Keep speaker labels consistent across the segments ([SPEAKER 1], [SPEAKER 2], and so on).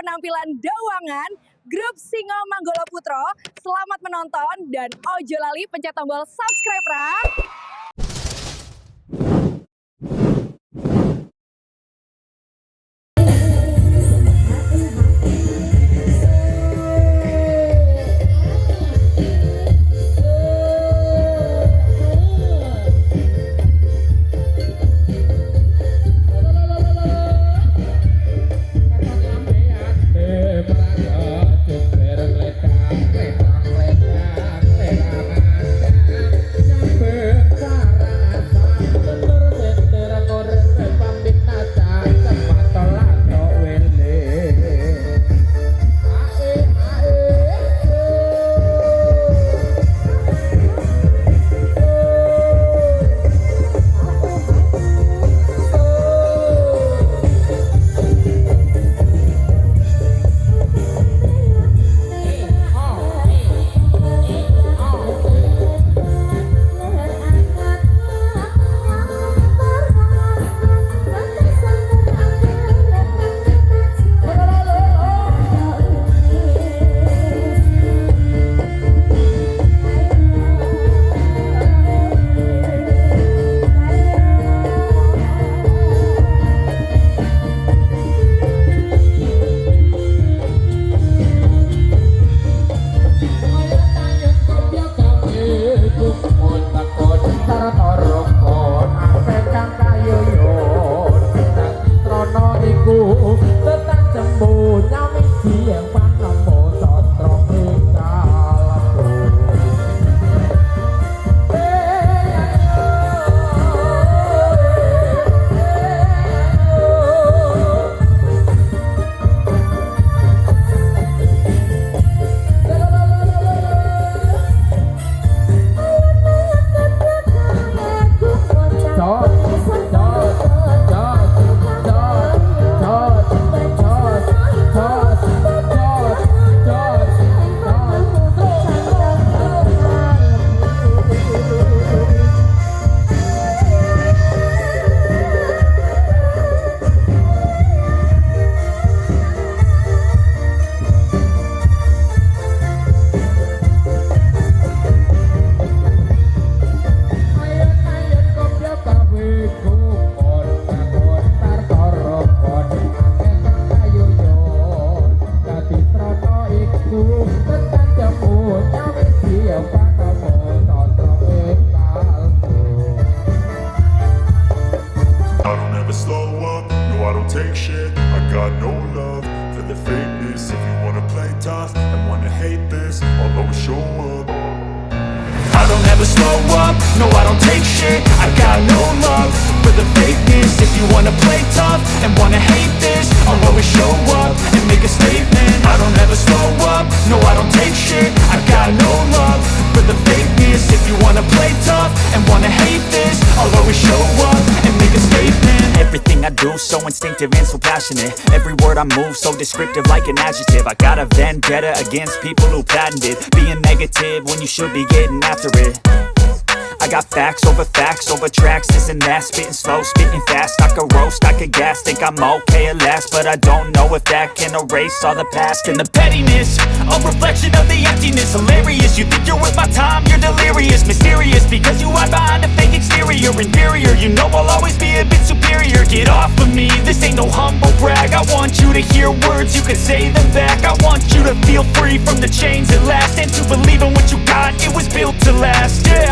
[SPEAKER 1] penampilan Dawangan, grup Singo Manggolo Putro. Selamat menonton dan ojo lali pencet tombol subscribe ra.
[SPEAKER 2] Take shit, I got no love for the fakeness. If you wanna play tough and wanna hate this, I'll always show up.
[SPEAKER 3] I don't ever slow up, no I don't take shit. I got no love for the fakeness. If you wanna play tough and wanna hate this, I'll always show up and make a statement. I don't ever slow up, no I don't take shit. I got no love for the fakeness. If you wanna play tough and wanna hate this, I'll always show up and make a statement.
[SPEAKER 4] Everything I do so instinctive and so passionate. Every word I move so descriptive like an adjective. I got a vendetta against people who patented being negative when you should be getting after it. I got facts over tracks, this and that. Spitting slow, spitting fast. I could roast, I could gas. Think I'm okay at last, but I don't know if that can erase all the past.
[SPEAKER 3] And the pettiness, a reflection of the emptiness. Hilarious, you think you're worth my time, you're delirious. Mysterious, because you hide behind a fake exterior. Inferior, you know I'll always be a bit superior. Get off of me, this ain't no humble brag. I want you to hear words, you can say them back. I want you to feel free from the chains at last, and to believe in what you got, it was built to last, yeah.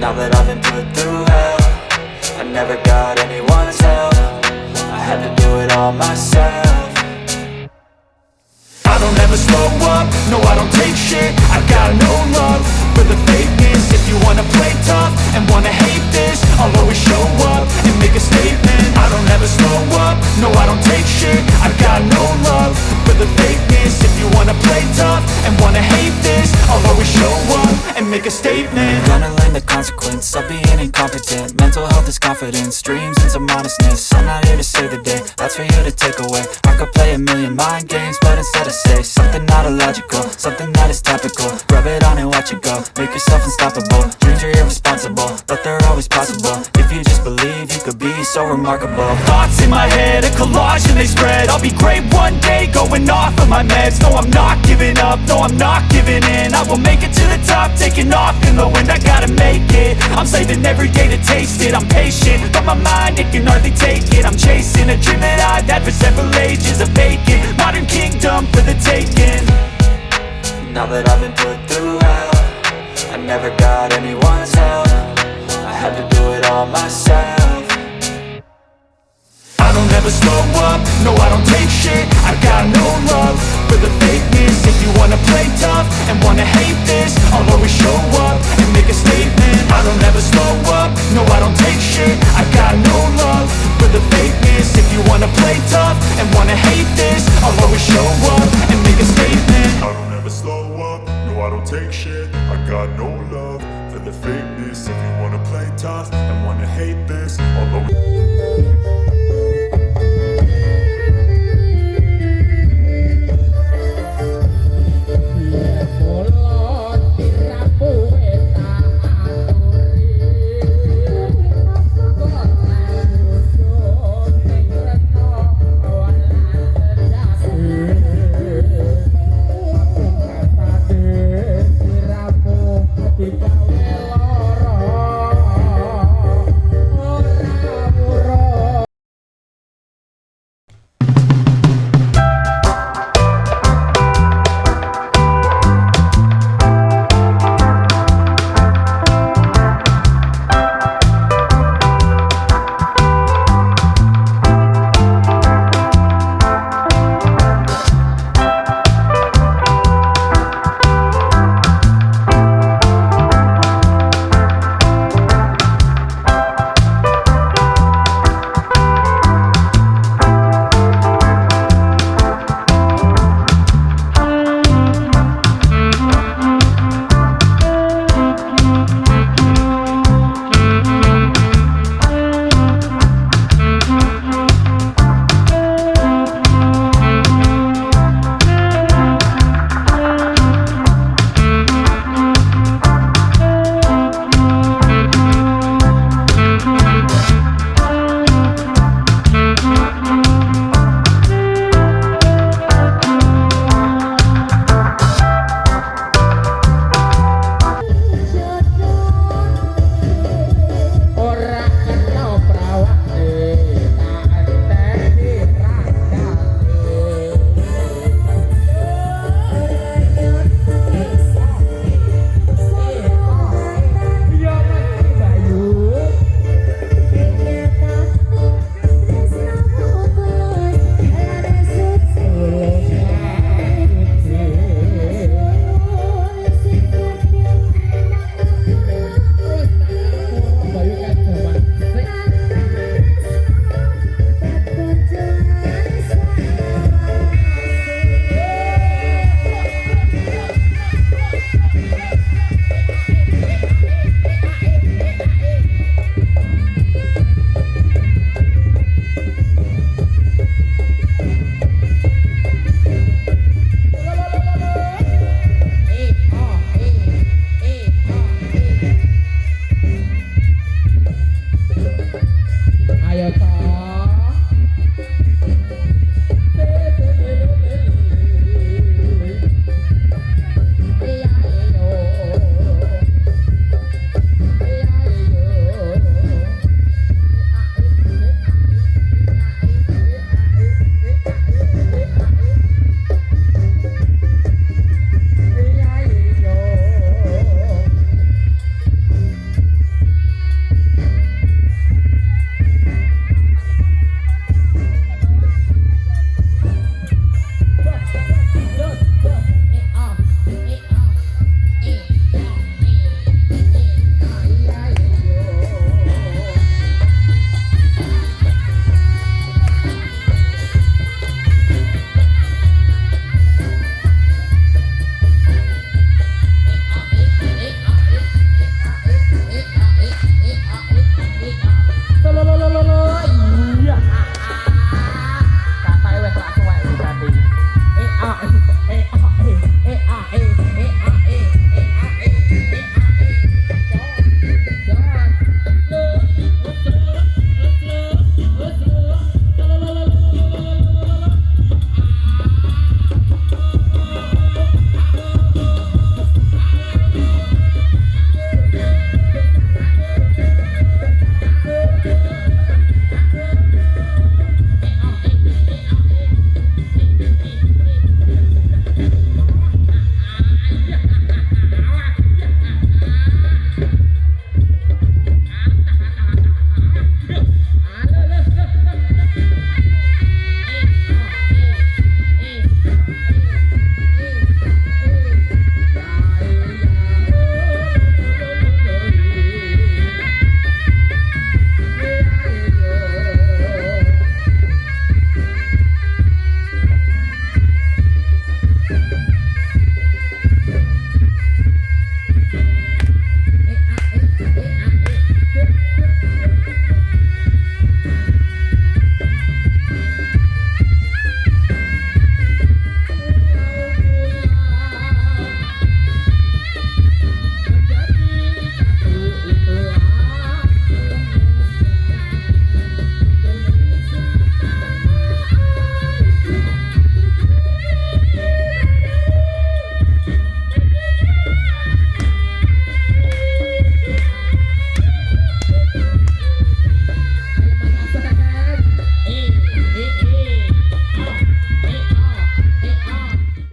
[SPEAKER 4] Now that I've been put through hell, I never got anyone's help. I had to do it all myself.
[SPEAKER 3] I don't ever slow up, no I don't take shit. I got no love for the fakeness. If you wanna play tough and wanna hate this, I'll always show up and make a statement. I don't ever slow up, no I don't take shit. I got no love for the fakeness. If you wanna play tough and wanna hate this, I'll always show up and make a statement.
[SPEAKER 4] Gonna learn the consequence of being incompetent. Mental health is confidence, dreams and some modestness. I'm not here to save the day, that's for you to take away. I could play a million mind games, but instead I say something not illogical, something that is topical. Rub it on and watch it go, make yourself unstoppable. Dreams are irresponsible, but they're always possible. If you just believe, you could be so remarkable.
[SPEAKER 3] Thoughts in my head, a collage and they spread. I'll be great one day, going off of my meds. No, I'm not giving up, no, I'm not giving in. I will make it to the top, taking off in the wind. I gotta make it, I'm saving every day to taste it. I'm patient, but my mind, it can hardly take it. I'm chasing a dream that I've had for several ages. A vacant, modern kingdom for the taking.
[SPEAKER 4] Now that I've been put through hell, I never got anyone's help. I had to do it all myself.
[SPEAKER 3] I don't ever slow up, no I don't take shit.